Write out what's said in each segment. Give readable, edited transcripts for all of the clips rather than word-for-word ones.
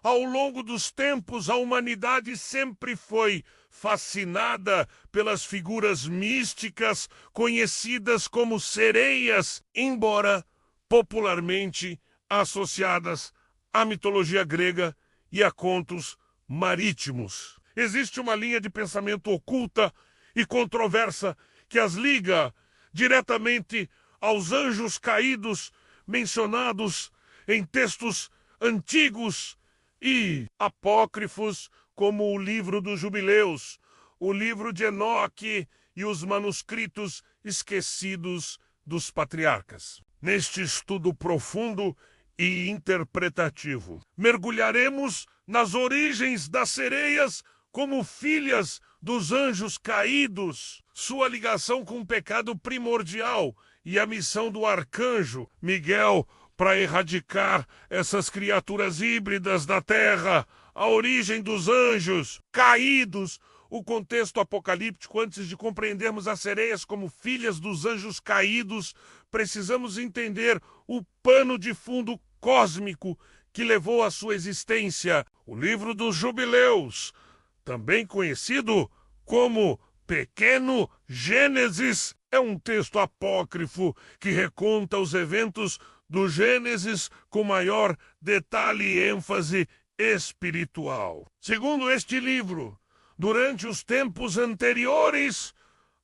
Ao longo dos tempos, a humanidade sempre foi fascinada pelas figuras místicas conhecidas como sereias, embora popularmente associadas à mitologia grega e a contos marítimos. Existe uma linha de pensamento oculta e controversa que as liga diretamente aos anjos caídos mencionados em textos antigos e apócrifos, como o livro dos Jubileus, o livro de Enoque e os manuscritos esquecidos dos patriarcas. Neste estudo profundo e interpretativo, mergulharemos nas origens das sereias como filhas dos anjos caídos, sua ligação com o pecado primordial e a missão do arcanjo Miguel para erradicar essas criaturas híbridas da terra, a origem dos anjos caídos, o contexto apocalíptico. Antes de compreendermos as sereias como filhas dos anjos caídos, precisamos entender o pano de fundo cósmico que levou à sua existência. O livro dos Jubileus, também conhecido como Pequeno Gênesis, é um texto apócrifo que reconta os eventos do Gênesis com maior detalhe e ênfase espiritual. Segundo este livro, durante os tempos anteriores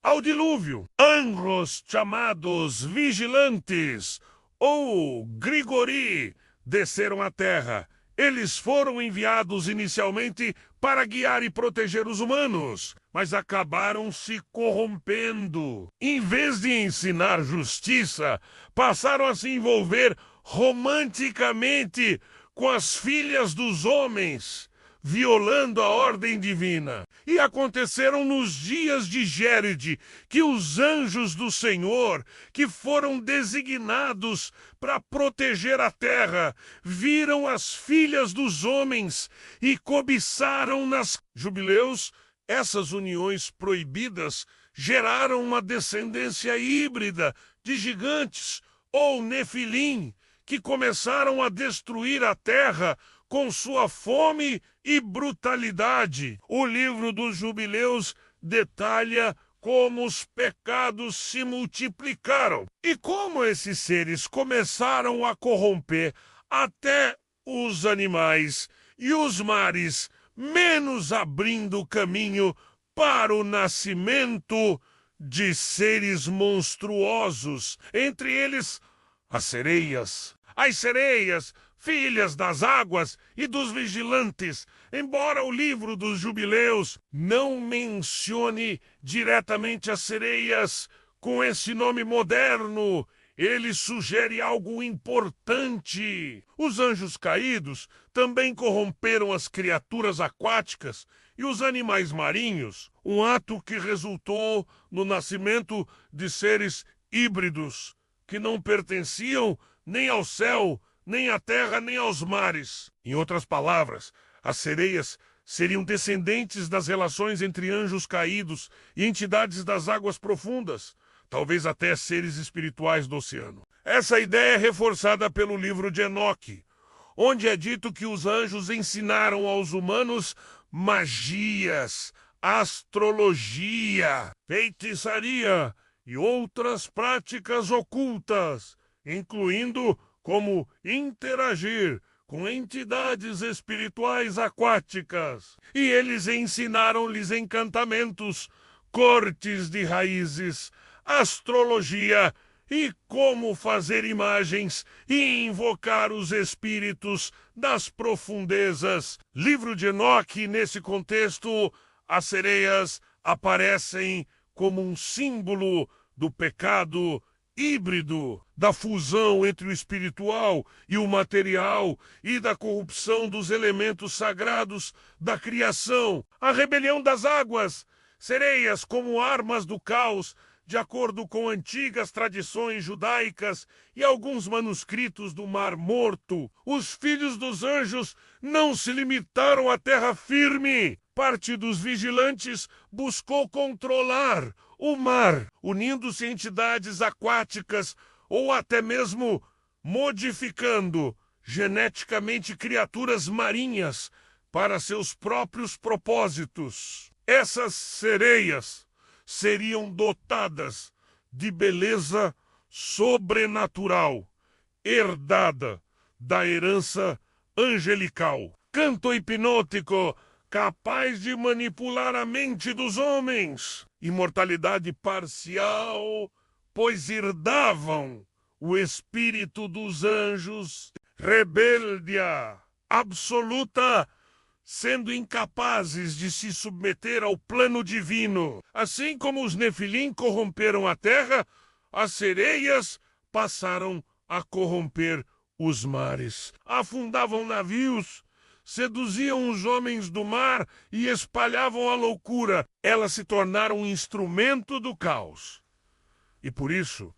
ao dilúvio, anjos chamados vigilantes ou grigori desceram à terra. Eles foram enviados inicialmente para guiar e proteger os humanos, mas acabaram se corrompendo. Em vez de ensinar justiça, passaram a se envolver romanticamente com as filhas dos homens, violando a ordem divina. E aconteceram nos dias de Géride que os anjos do Senhor, que foram designados para proteger a terra, viram as filhas dos homens e cobiçaram nas Jubileus. Essas uniões proibidas geraram uma descendência híbrida de gigantes ou nefilim, que começaram a destruir a terra com sua fome e brutalidade. O livro dos Jubileus detalha como os pecados se multiplicaram e como esses seres começaram a corromper até os animais e os mares, menos abrindo caminho para o nascimento de seres monstruosos, entre eles as sereias. As sereias, filhas das águas e dos vigilantes. Embora o livro dos Jubileus não mencione diretamente as sereias com esse nome moderno, ele sugere algo importante. Os anjos caídos também corromperam as criaturas aquáticas e os animais marinhos, um ato que resultou no nascimento de seres híbridos que não pertenciam nem ao céu, nem à terra, nem aos mares. Em outras palavras, as sereias seriam descendentes das relações entre anjos caídos e entidades das águas profundas, talvez até seres espirituais do oceano. Essa ideia é reforçada pelo livro de Enoque, onde é dito que os anjos ensinaram aos humanos magias, astrologia, feitiçaria e outras práticas ocultas, incluindo como interagir com entidades espirituais aquáticas. E eles ensinaram-lhes encantamentos, cortes de raízes, astrologia e como fazer imagens e invocar os espíritos das profundezas. Livro de Enoque, nesse contexto, as sereias aparecem como um símbolo do pecado híbrido, da fusão entre o espiritual e o material e da corrupção dos elementos sagrados da criação. A rebelião das águas, sereias como armas do caos, de acordo com antigas tradições judaicas e alguns manuscritos do Mar Morto. Os filhos dos anjos não se limitaram à terra firme. Parte dos vigilantes buscou controlar o mar, unindo-se a entidades aquáticas ou até mesmo modificando geneticamente criaturas marinhas para seus próprios propósitos. Essas sereias seriam dotadas de beleza sobrenatural, herdada da herança angelical. Canto hipnótico capaz de manipular a mente dos homens. Imortalidade parcial, pois herdavam o espírito dos anjos. Rebeldia absoluta, sendo incapazes de se submeter ao plano divino. Assim como os Nefilim corromperam a terra, as sereias passaram a corromper os mares. Afundavam navios, seduziam os homens do mar e espalhavam a loucura. Elas se tornaram um instrumento do caos. E por isso,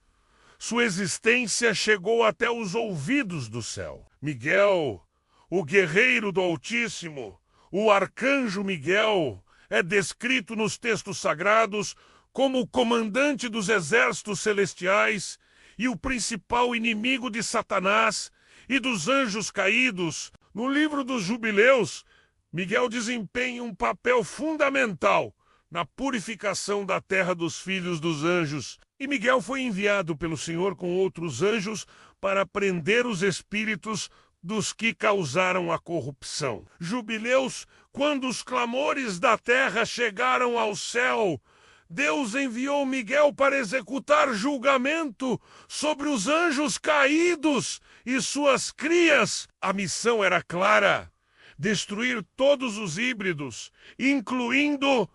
sua existência chegou até os ouvidos do céu. Miguel, o guerreiro do Altíssimo, o arcanjo Miguel, é descrito nos textos sagrados como o comandante dos exércitos celestiais e o principal inimigo de Satanás e dos anjos caídos. No livro dos Jubileus, Miguel desempenha um papel fundamental na purificação da terra dos filhos dos anjos. E Miguel foi enviado pelo Senhor com outros anjos para prender os espíritos dos que causaram a corrupção. Jubileus, quando os clamores da terra chegaram ao céu, Deus enviou Miguel para executar julgamento sobre os anjos caídos e suas crias. A missão era clara: destruir todos os híbridos, incluindo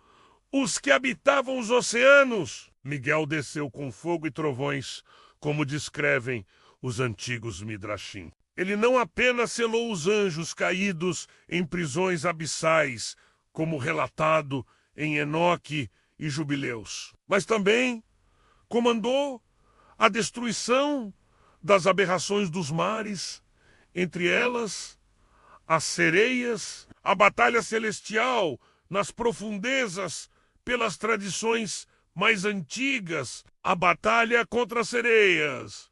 os que habitavam os oceanos. Miguel desceu com fogo e trovões, como descrevem os antigos Midrashim. Ele não apenas selou os anjos caídos em prisões abissais, como relatado em Enoque e Jubileus, mas também comandou a destruição das aberrações dos mares, entre elas as sereias, a batalha celestial nas profundezas pelas tradições mais antigas. A batalha contra as sereias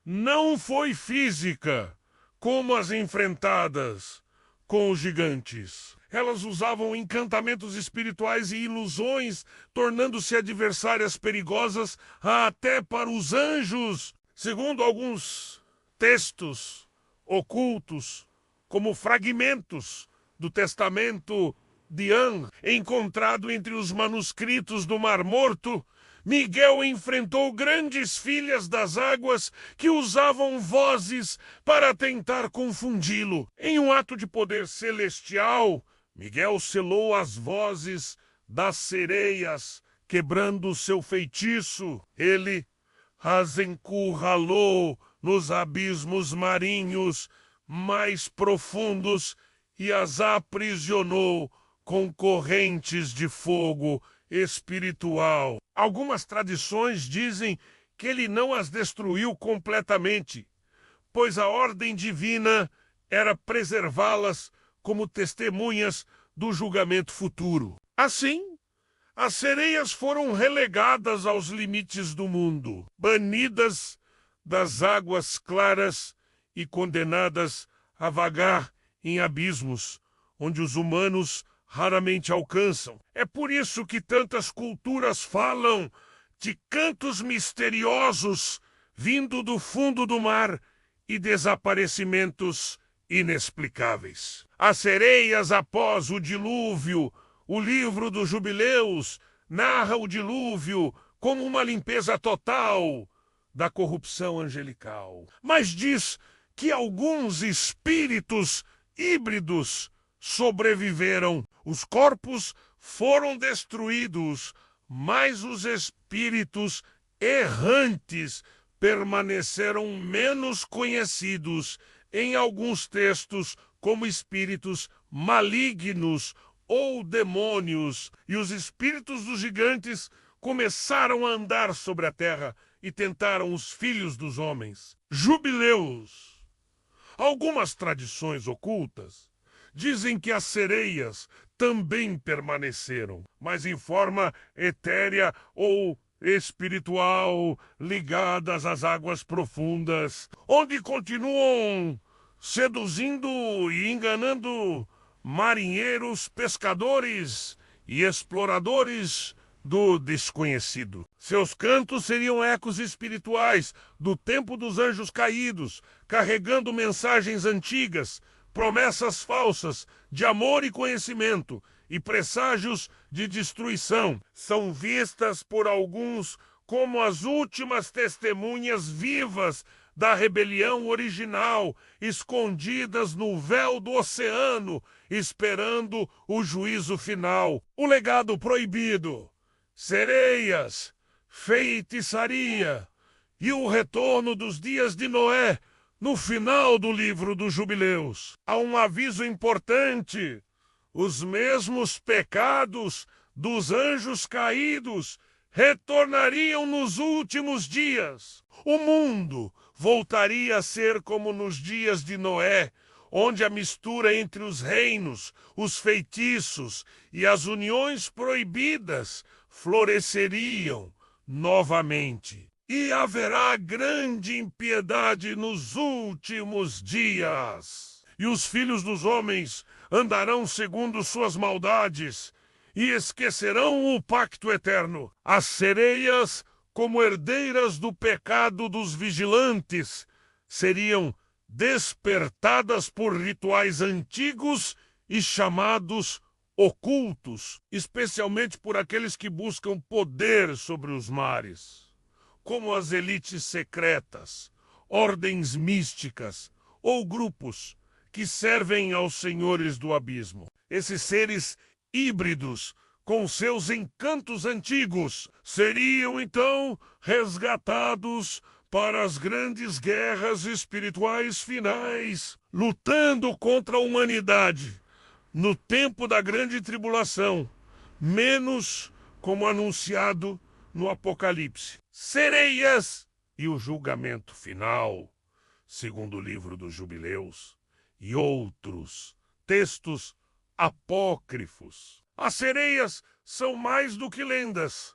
não foi física, como as enfrentadas com os gigantes. Elas usavam encantamentos espirituais e ilusões, tornando-se adversárias perigosas até para os anjos. Segundo alguns textos ocultos, como fragmentos do testamento de An, encontrado entre os manuscritos do Mar Morto, Miguel enfrentou grandes filhas das águas que usavam vozes para tentar confundi-lo. Em um ato de poder celestial, Miguel selou as vozes das sereias, quebrando seu feitiço. Ele as encurralou nos abismos marinhos mais profundos e as aprisionou com correntes de fogo espiritual. Algumas tradições dizem que ele não as destruiu completamente, pois a ordem divina era preservá-las como testemunhas do julgamento futuro. Assim, as sereias foram relegadas aos limites do mundo, banidas das águas claras e condenadas a vagar em abismos, onde os humanos raramente alcançam. É por isso que tantas culturas falam de cantos misteriosos vindo do fundo do mar e desaparecimentos inexplicáveis. As sereias após o dilúvio, o livro dos Jubileus narra o dilúvio como uma limpeza total da corrupção angelical. Mas diz que alguns espíritos híbridos sobreviveram. Os corpos foram destruídos, mas os espíritos errantes permaneceram menos conhecidos em alguns textos como espíritos malignos ou demônios. E os espíritos dos gigantes começaram a andar sobre a terra e tentaram os filhos dos homens. Jubileus. Algumas tradições ocultas dizem que as sereias também permaneceram, mas em forma etérea ou espiritual, ligadas às águas profundas, onde continuam seduzindo e enganando marinheiros, pescadores e exploradores do desconhecido. Seus cantos seriam ecos espirituais do tempo dos anjos caídos, carregando mensagens antigas, promessas falsas de amor e conhecimento e presságios de destruição. São vistas por alguns como as últimas testemunhas vivas da rebelião original, escondidas no véu do oceano, esperando o juízo final. O legado proibido, sereias, feitiçaria e o retorno dos dias de Noé no final do livro dos Jubileus. Há um aviso importante: os mesmos pecados dos anjos caídos retornariam nos últimos dias. O mundo voltaria a ser como nos dias de Noé, onde a mistura entre os reinos, os feitiços e as uniões proibidas floresceriam novamente. E haverá grande impiedade nos últimos dias. E os filhos dos homens andarão segundo suas maldades e esquecerão o pacto eterno. As sereias, como herdeiras do pecado dos vigilantes, seriam despertadas por rituais antigos e chamados ocultos, especialmente por aqueles que buscam poder sobre os mares, como as elites secretas, ordens místicas ou grupos que servem aos senhores do abismo. Esses seres híbridos, com seus encantos antigos, seriam então resgatados para as grandes guerras espirituais finais, lutando contra a humanidade no tempo da grande tribulação, menos como anunciado no Apocalipse. Sereias e o julgamento final, segundo o livro dos Jubileus, e outros textos apócrifos. As sereias são mais do que lendas.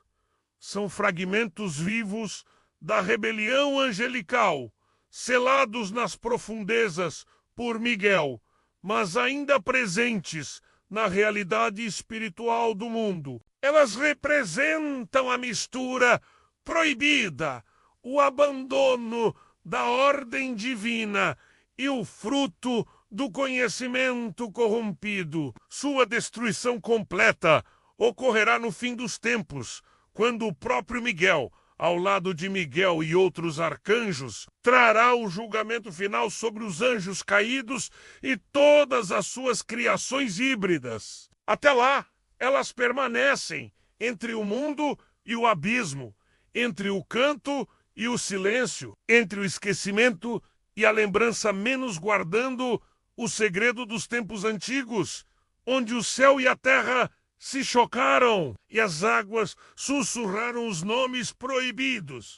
São fragmentos vivos da rebelião angelical, selados nas profundezas por Miguel, mas ainda presentes na realidade espiritual do mundo. Elas representam a mistura proibida, o abandono da ordem divina e o fruto do conhecimento corrompido. Sua destruição completa ocorrerá no fim dos tempos, quando o próprio Miguel, ao lado de Miguel e outros arcanjos, trará o julgamento final sobre os anjos caídos e todas as suas criações híbridas. Até lá, elas permanecem entre o mundo e o abismo, entre o canto e o silêncio, entre o esquecimento e a lembrança, menos guardando o segredo dos tempos antigos, onde o céu e a terra se chocaram e as águas sussurraram os nomes proibidos.